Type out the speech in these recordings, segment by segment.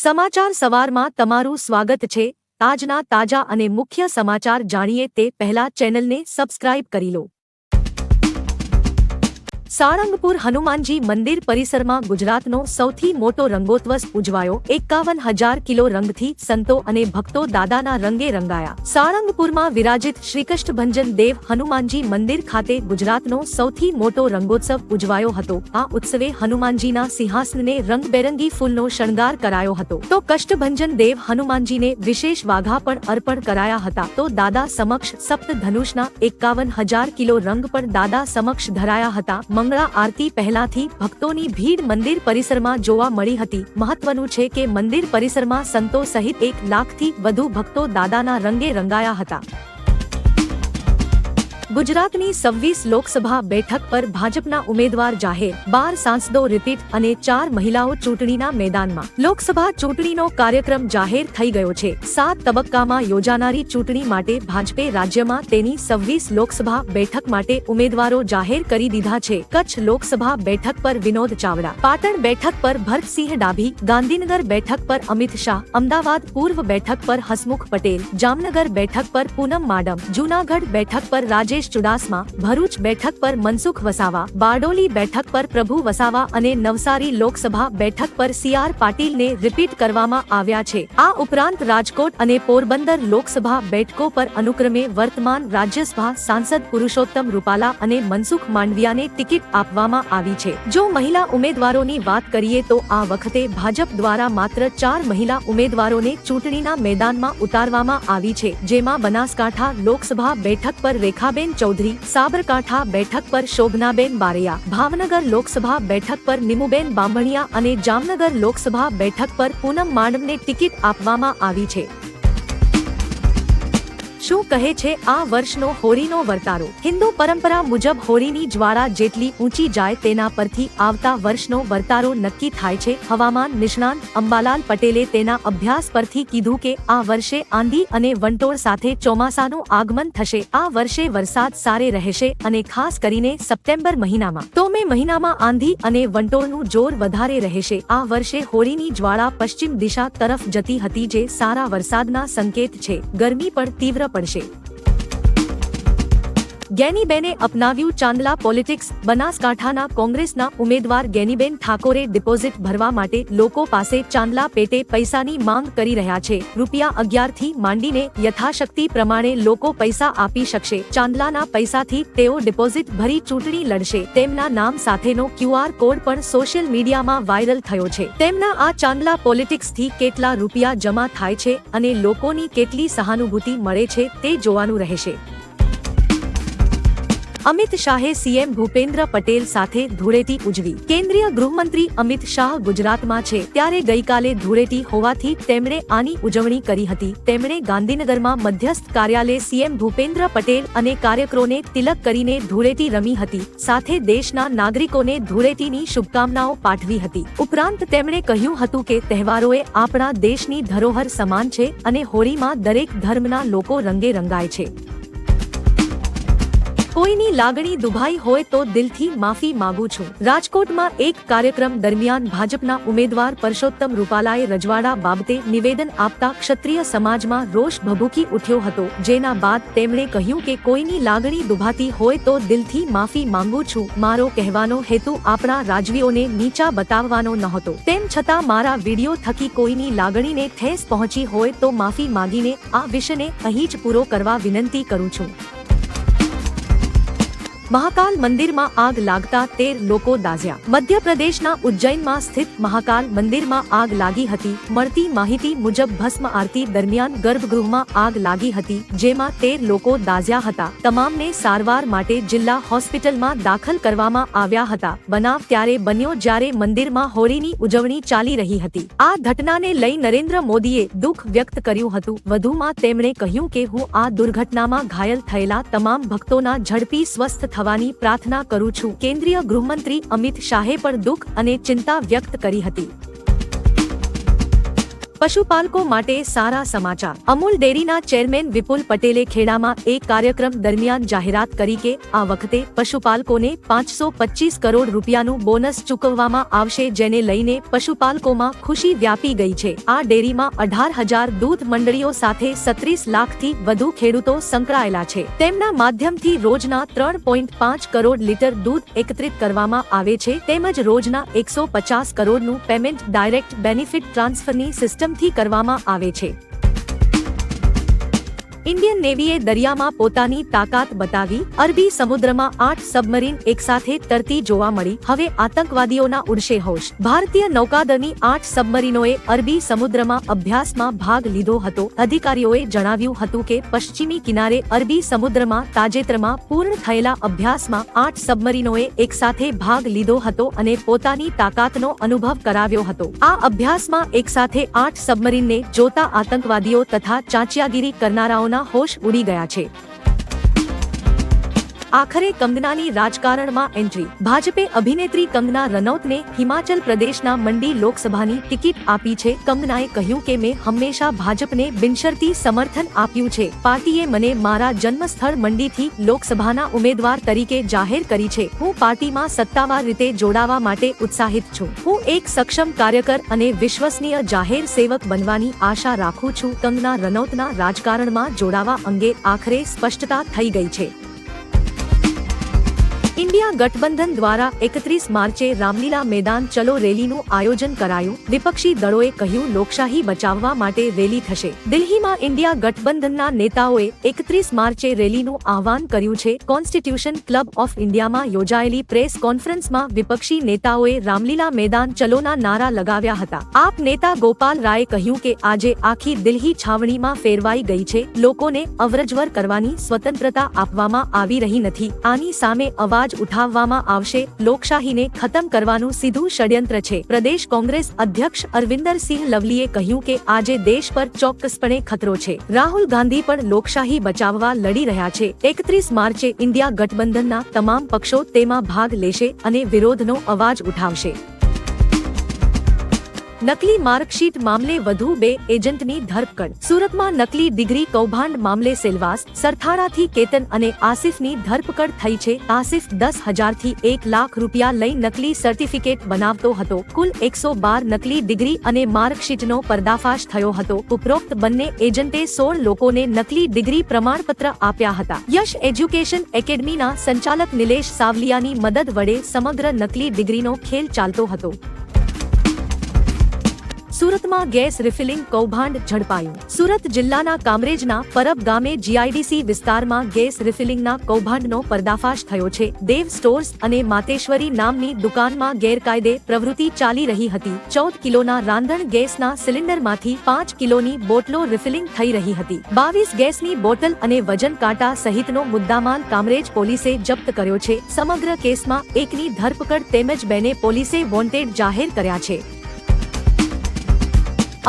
સમાચાર સવારમાં તમારું સ્વાગત છે। આજના તાજા અને મુખ્ય સમાચાર જાણીએ તે પહેલા ચેનલને સબસ્ક્રાઇબ કરી લો। સાળંગપુર હનુમાનજી મંદિર પરિસરમાં ગુજરાતનો સૌથી મોટો રંગોત્સવ ઉજવાયો। 51,000 કિલો રંગથી સંતો અને ભક્તો દાદાના રંગે રંગાયા। સાળંગપુરમાં વિરાજિત શ્રીકૃષ્ણભંજન દેવ હનુમાનજી મંદિર ખાતે ગુજરાતનો સૌથી મોટો રંગોત્સવ ઉજવાયો હતો। આ ઉત્સવે હનુમાનજીના સિંહાસનને રંગબેરંગી ફૂલનો શણગાર કરાયો હતો તો કષ્ટભંજન દેવ હનુમાનજીને વિશેષ વાઘા પણ અર્પણ કરાયા હતા તો દાદા સમક્ષ સપ્ત ધનુષના 51,000 કિલો રંગ પણ દાદા સમક્ષ ધરાયા હતા। મંગળા આરતી પહેલાથી ભક્તોની ભીડ મંદિર પરિસરમાં જોવા મળી હતી। મહત્વનું છે કે મંદિર પરિસરમાં સંતો સહિત 1 લાખથી વધુ ભક્તો દાદાના રંગે રંગાયા હતા। ગુજરાતની 26 લોકસભા બેઠક પર ભાજપના ઉમેદવાર જાહેર, 12 સાંસદો રિપીટ અને 4 મહિલાઓ ચૂંટણીના મેદાનમાં। લોકસભા ચૂંટણીનો કાર્યક્રમ જાહેર થઈ ગયો છે। 7 તબક્કામાં યોજાનારી ચૂંટણી માટે ભાજપે રાજ્યમાં તેની 26 લોકસભા બેઠક માટે ઉમેદવારો જાહેર કરી દીધા છે। કચ્છ લોકસભા બેઠક પર વિનોદ ચાવડા, પાટણ બેઠક પર ભરતસિંહ ડાભી, ગાંધીનગર બેઠક પર અમિત શાહ, અમદાવાદ પૂર્વ બેઠક પર હસમુખ પટેલ, જામનગર બેઠક પર પૂનમ માડમ, જૂનાગઢ બેઠક પર રાજેશ ચુડાસમા, ભરૂચ બેઠક પર મનસુખ વસાવા, બારડોલી બેઠક પર પ્રભુ વસાવા અને નવસારી લોકસભા બેઠક પર CR પાટીલને રિપીટ કરવામાં આવ્યા છે। આ ઉપરાંત રાજકોટ અને પોરબંદર લોકસભા બેઠકો પર અનુક્રમે વર્તમાન રાજ્યસભા સાંસદ પુરુષોત્તમ રૂપાલા અને મનસુખ માંડવિયાને ટિકિટ આપવામાં આવી છે। જો મહિલા ઉમેદવારોની વાત કરીએ તો આ વખતે ભાજપ દ્વારા માત્ર 4 મહિલા ઉમેદવારોને ચૂંટણીના મેદાનમાં ઉતારવામાં આવી છે, જેમાં બનાસકાંઠા લોકસભા બેઠક પર રેખાબેન ચૌધરી, સાબરકાંઠા બેઠક પર શોભનાબેન બારૈયા, ભાવનગર લોકસભા બેઠક પર નિમુબેન બાંભણિયા અને જામનગર લોકસભા બેઠક પર પૂનમ માડમને ટિકિટ આપવામાં આવી છે। શું કહે છે આ વર્ષનો હોળીનો વર્તારો? હિન્દુ પરંપરા મુજબ હોળીની જ્વાળા જેટલી ઊંચી જાય તેના પરથી આવતા વર્ષનો વર્તારો નક્કી થાય છે। હવામાન નિષ્ણાંત અંબાલાલ પટેલે તેના અભ્યાસ પરથી કીધું કે આ વર્ષે આંધી અને વંટોળ સાથે ચોમાસાનું આગમન થશે। આ વર્ષે વરસાદ સારે રહેશે અને ખાસ કરીને સપ્ટેમ્બર મહિનામાં તો મે મહિનામાં આંધી અને વંટોળનું જોર વધારે રહેશે। આ વર્ષે હોળીની જ્વાળા પશ્ચિમ દિશા તરફ જતી હતી જે સારા વરસાદના સંકેત છે। ગરમી પણ તીવ્ર પડશે। ગેનીબેને અપનાવ્યું ચાંદલા પોલિટિક્સ। બનાસકાંઠાના કોંગ્રેસના ઉમેદવાર ગેનીબેન ઠાકોરે ડિપોઝિટ ભરવા માટે લોકો પાસે ચાંદલા પેટે પૈસાની માંગ કરી રહ્યા છે। ₹11 થી માંડીને યથાશક્તિ પ્રમાણે લોકો પૈસા આપી શકશે। ચાંદલાના પૈસાથી તેઓ ડિપોઝિટ ભરી ચૂંટણી લડશે। તેમના નામ સાથેનો QR કોડ પણ સોશિયલ મીડિયામાં વાયરલ થયો છે। તેમના આ ચાંદલા પોલિટિક્સથી કેટલા રૂપિયા જમા થાય છે અને લોકોની કેટલી સહાનુભૂતિ મળે છે તે જોવાનું રહેશે। અમિત શાહે CM ભૂપેન્દ્ર પટેલ સાથે ધૂળેટી ઉજવી। કેન્દ્રીય ગૃહમંત્રી અમિત શાહ ગુજરાતમાં છે ત્યારે ગઈકાલે ધૂળેટી હોવાથી તેમણે આની ઉજવણી કરી હતી। તેમણે ગાંધીનગરમાં મધ્યસ્થ કાર્યાલય CM ભૂપેન્દ્ર પટેલ અને કાર્યકરોને તિલક કરીને ધૂળેટી રમી હતી। સાથે દેશના નાગરિકોને ધૂળેટીની શુભકામનાઓ પાઠવી હતી। ઉપરાંત તેમણે કહ્યું હતું કે તહેવારોએ આપણા દેશની ધરોહર સમાન છે અને હોળીમાં દરેક ધર્મના લોકો રંગે રંગાય છે। કોઈની લાગણી દુભાઈ હોય તો દિલથી માફી માંગુ છું। રાજકોટમાં એક કાર્યક્રમ દરમિયાન ભાજપના ઉમેદવાર પરસોત્તમ રૂપાલાએ રજવાડા બાબતે નિવેદન આપતા ક્ષત્રિય સમાજમાં રોષ ભભૂકી ઉઠ્યો હતો, જેના બાદ તેમણે કહ્યું કે કોઈની લાગણી દુભાતી હોય તો દિલથી માફી માંગુ છું। મારો કહેવાનો હેતુ આપણા રાજવીઓને નીચા બતાવવાનો નહોતો, તેમ છતાં મારા વિડીયો થકી કોઈની લાગણીને ઠેસ પહોંચી હોય તો માફી માંગીને આ વિષયને અહીં જ પૂરો કરવા વિનંતી કરું છું। મહાકાલ મંદિરમાં આગ લાગતા 13 લોકો દાઝ્યા। મધ્યપ્રદેશના ઉજ્જૈનમાં સ્થિત મહાકાલ મંદિરમાં આગ લાગી હતી। મળતી માહિતી મુજબ ભસ્મ આરતી દરમિયાન ગર્ભગૃહમાં આગ લાગી હતી, જેમાં 13 લોકો દાઝ્યા હતા। તમામને સારવાર માટે જિલ્લા હોસ્પિટલમાં દાખલ કરવામાં આવ્યા હતા। બનાવ ત્યારે બન્યો જ્યારે મંદિરમાં હોળીની ઉજવણી ચાલી રહી હતી। આ ઘટનાને લઈ નરેન્દ્ર મોદીએ દુઃખ વ્યક્ત કર્યું હતું। વધુમાં તેમણે કહ્યું કે હું આ દુર્ઘટનામાં ઘાયલ થયેલા તમામ ભક્તોના ઝડપી સ્વસ્થ થવાની પ્રાર્થના કરું છું। કેન્દ્રીય ગૃહમંત્રી અમિત શાહે પણ દુઃખ અને ચિંતા વ્યક્ત કરી હતી। પશુપાલકો માટે સારા સમાચાર। અમૂલ ડેરીના ચેરમેન વિપુલ પટેલે ખેડામાં એક કાર્યક્રમ દરમિયાન જાહેરાત કરી કે આ વખતે પશુપાલકોને 525 કરોડ રૂપિયાનું બોનસ ચૂકવવામાં આવશે, જેને લઈને પશુપાલકોમાં ખુશી વ્યાપી ગઈ છે। આ ડેરીમાં 18,000 દૂધ મંડળીઓ સાથે 36 લાખથી વધુ ખેડૂતો સંકળાયેલા છે। તેમના માધ્યમથી રોજના 3.5 કરોડ લીટર દૂધ એકત્રિત કરવામાં આવે છે, તેમજ રોજના 150 કરોડનું પેમેન્ટ ડાયરેક્ટ બેનિફિટ ટ્રાન્સફરની સિસ્ટમથી કરવામાં આવે છે। ઇન્ડિયન નેવીએ દરિયામાં પોતાની તાકાત બતાવી। અરબી સમુદ્રમાં 8 સબમરીન એકસાથે તરતી જોવા મળી। હવે આતંકવાદીઓના ઉડશે હોશ। ભારતીય નૌકાદળની 8 સબમરીનોએ અરબી સમુદ્રમાં અભ્યાસમાં ભાગ લીધો હતો। અધિકારીઓએ જણાવ્યું હતું કે પશ્ચિમી કિનારે અરબી સમુદ્રમાં તાજેતરમાં પૂર્ણ થયેલા અભ્યાસમાં 8 સબમરીનોએ એકસાથે ભાગ લીધો હતો અને પોતાની તાકાતનો અનુભવ કરાવ્યો હતો। આ અભ્યાસમાં એકસાથે 8 સબમરીનને જોતા આતંકવાદીઓ તથા ચાંચિયાગીરી કરનારાઓના હોશ ઉડી ગયા છે। આખરે કંગનાની રાજકારણમાં એન્ટ્રી। ભાજપે અભિનેત્રી કંગના રનૌતને હિમાચલ પ્રદેશના મંડી લોકસભાની ટિકિટ આપી છે। કંગનાએ કહ્યું કે મેં હંમેશા ભાજપને બિનશરતી સમર્થન આપ્યું છે। પાર્ટીએ મને મારા જન્મસ્થળ મંડીથી લોકસભાના ઉમેદવાર તરીકે જાહેર કરી છે। હું પાર્ટીમાં સત્તાવાર રીતે જોડાવા માટે ઉત્સાહિત છું। હું એક સક્ષમ કાર્યકર અને વિશ્વસનીય જાહેર સેવક બનવાની આશા રાખું છું। કંગના રનૌતના રાજકારણમાં જોડાવા અંગે આખરે સ્પષ્ટતા થઈ ગઈ છે। ઇન્ડિયા ગઠબંધન દ્વારા 31 માર્ચે રામલીલા મેદાન ચલો રેલીનું આયોજન કરાયું। વિપક્ષી દળોએ કહ્યું લોકશાહી બચાવવા માટે રેલી થશે। દિલ્હીમાં ઇન્ડિયા ગઠબંધનના નેતાઓએ 31 માર્ચે રેલીનું આહવાન કર્યું છે। કોન્સ્ટિટ્યુશન ક્લબ ઓફ ઇન્ડિયામાં યોજાયેલી પ્રેસ કોન્ફરન્સમાં વિપક્ષી નેતાઓએ રામલીલા મેદાન ચલોના નારા લગાવ્યા હતા। આપ નેતા ગોપાલ રાયે કહ્યું કે આજે આખી દિલ્હી છાવણીમાં ફેરવાઈ ગઈ છે। લોકોને અવરજવર કરવાની સ્વતંત્રતા આપવામાં આવી રહી નથી। આની સામે અવાજ ઉઠાવવામાં આવશે। લોકશાહીને ખતમ કરવાનું સીધું ષડયંત્ર છે। પ્રદેશ કોંગ્રેસ અધ્યક્ષ અરવિંદરસિંહ લવલીએ કહ્યું કે આજે દેશ પર ચોક્કસપણે ખતરો છે। રાહુલ ગાંધી પણ લોકશાહી બચાવવા લડી રહ્યા છે। 31 માર્ચે ઇન્ડિયા ગઠબંધનના તમામ પક્ષો તેમાં ભાગ લેશે અને વિરોધનો અવાજ ઉઠાવશે। નકલી માર્કશીટ મામલે વધુ 2 એજન્ટની ધરપકડ। સુરતમાં નકલી ડિગ્રી કૌભાંડ મામલે સેલવાસ, સરથાણાથી કેતન અને આસિફની ધરપકડ થઈ છે। આસિફ 10,000 થી 1 લાખ રૂપિયા લઈ નકલી સર્ટિફિકેટ બનાવતો હતો। કુલ 112 નકલી ડિગ્રી અને માર્કશીટનો પર્દાફાશ થયો હતો। ઉપરોક્ત બંને એજન્ટે 16 લોકોને નકલી ડિગ્રી પ્રમાણપત્ર આપ્યા હતા। યશ એજ્યુકેશન એકેડમીના સંચાલક નિલેશ સાવલિયાની મદદ વડે સમગ્ર નકલી ડિગ્રીનો ખેલ ચાલતો હતો। સુરતમાં ગેસ રિફિલિંગ કૌભાંડ ઝડપાયું। સુરત જિલ્લાના કામરેજના પરબ ગામે જીઆઈડીસી વિસ્તારમાં ગેસ રિફિલિંગના કૌભાંડનો પર્દાફાશ થયો છે। દેવ સ્ટોર્સ અને માતેશ્વરી નામની દુકાનમાં ગેરકાયદે પ્રવૃત્તિ ચાલી રહી હતી। 14 કિલોના રાંધણ ગેસના સિલિન્ડરમાંથી 5 કિલોની બોટલો રિફિલિંગ થઈ રહી હતી। 22 ગેસની બોટલ અને વજન કાંટા સહિતનો મુદ્દામાલ કામરેજ પોલીસે જપ્ત કર્યો છે। સમગ્ર કેસમાં એકની ધરપકડ તેમજ બેને પોલીસે વોન્ટેડ જાહેર કર્યા છે।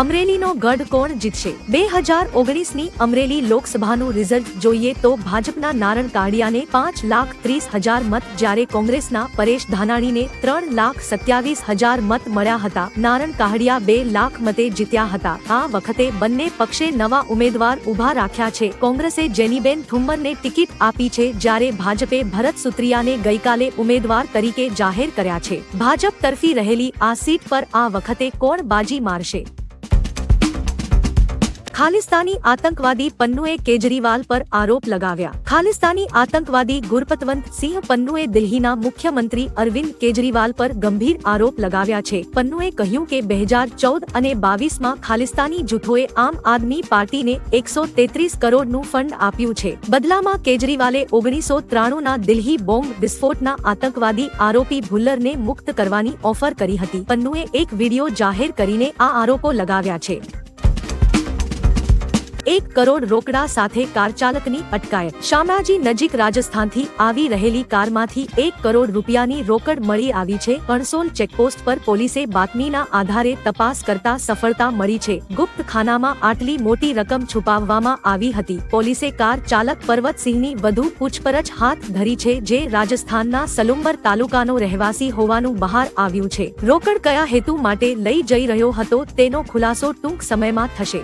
અમરેલીનો ગઢ કોણ જીતશે? 2019ની અમરેલી લોકસભાનું રિઝલ્ટ જોઈએ તો ભાજપના નારણ કાડિયાને 5,30,000 મત, જ્યારે કોંગ્રેસના પરેશ ધાનાણીને 3,27,000 મત મળ્યા હતા। નારણ કાડિયા 2 લાખ મતે જીત્યા હતા। આ વખતે બંને પક્ષે નવા ઉમેદવાર ઉભા રાખ્યા છે। કોંગ્રેસે જેનીબેન ઠુમ્મરને ટિકિટ આપી છે, જ્યારે ભાજપે ભરત સુત્રિયાને ગઈકાલે ઉમેદવાર તરીકે જાહેર કર્યા છે। ભાજપ તરફી રહેલી આ સીટ પર આ વખતે કોણ બાજી મારશે? ખાલિસ્તાની આતંકવાદી પન્નુએ કેજરીવાલ પર આરોપ લગાવ્યા। ખાલિસ્તાની આતંકવાદી ગુરપતવંત સિંહ પન્નુએ દિલ્હીના મુખ્યમંત્રી અરવિંદ કેજરીવાલ પર ગંભીર આરોપ લગાવ્યા છે। પન્નુએ કહ્યું કે 2014 અને 22માં ખાલિસ્તાની જૂથોએ આમ આદમી પાર્ટીને 133 કરોડનું ફંડ આપ્યું છે। બદલામાં કેજરીવાલે 1993ના દિલ્હી બોમ્બ વિસ્ફોટના આતંકવાદી આરોપી ભુલ્લરને મુક્ત કરવાની ઓફર કરી હતી। પન્નુએ એક વિડિયો જાહેર કરીને આ આરોપો લગાવ્યા છે। 1 કરોડ રોકડા સાથે કાર ચાલકની અટકાયત. શામળાજી નજીક રાજસ્થાનથી આવી રહેલી કારમાંથી 1 કરોડ રૂપિયાની રોકડ મળી આવી છે. કણસોલ ચેકપોસ્ટ પર પોલીસે બાતમીના આધારે તપાસ કરતા સફળતા મળી છે. ગુપ્ત ખાનામાં આટલી મોટી રકમ છુપાવવામાં આવી હતી. પોલીસે કાર ચાલક પર્વતસિંહની વધુ પૂછપરછ હાથ ધરી છે, જે રાજસ્થાનના સલુંબર તાલુકાનો રહેવાસી હોવાનું બહાર આવ્યું છે. રોકડ કયા હેતુ માટે લઈ જઈ રહ્યો હતો તેનો ખુલાસો ટૂંક સમયમાં થશે.